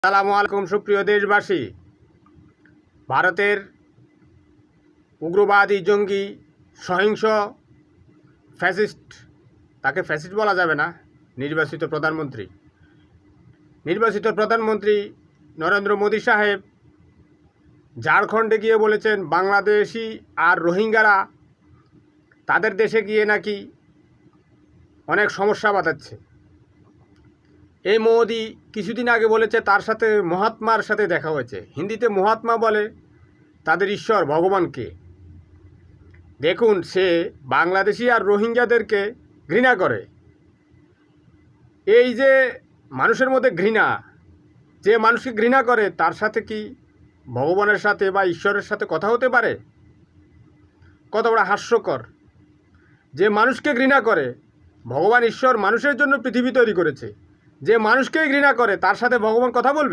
আসসালামু আলাইকুম সুপ্রিয় দেশবাসী। ভারতের উগ্রবাদী জঙ্গি সহিংস ফ্যাসিস্ট, তাকে ফ্যাসিস্ট বলা যাবে না, নির্বাচিত প্রধানমন্ত্রী নরেন্দ্র মোদী সাহেব ঝাড়খণ্ডে গিয়ে বলেছেন বাংলাদেশি আর রোহিঙ্গারা তাদের দেশে গিয়ে নাকি অনেক সমস্যা বাঁধাচ্ছে। এই মোদি কিছুদিন আগে বলেছে তার সাথে মহাত্মার সাথে দেখা হয়েছে। হিন্দিতে মহাত্মা বলে তাদের ঈশ্বর ভগবানকে। দেখুন, সে বাংলাদেশি আর রোহিঙ্গাদেরকে ঘৃণা করে। এই যে মানুষের মধ্যে ঘৃণা, যে মানুষকে ঘৃণা করে তার সাথে কি ভগবানের সাথে বা ঈশ্বরের সাথে কথা হতে পারে? কত বড় হাস্যকর! যে মানুষকে ঘৃণা করে, ভগবান ঈশ্বর মানুষের জন্য পৃথিবী তৈরি করেছে, যে মানুষকেই ঘৃণা করে তার সাথে ভগবান কথা বলবে?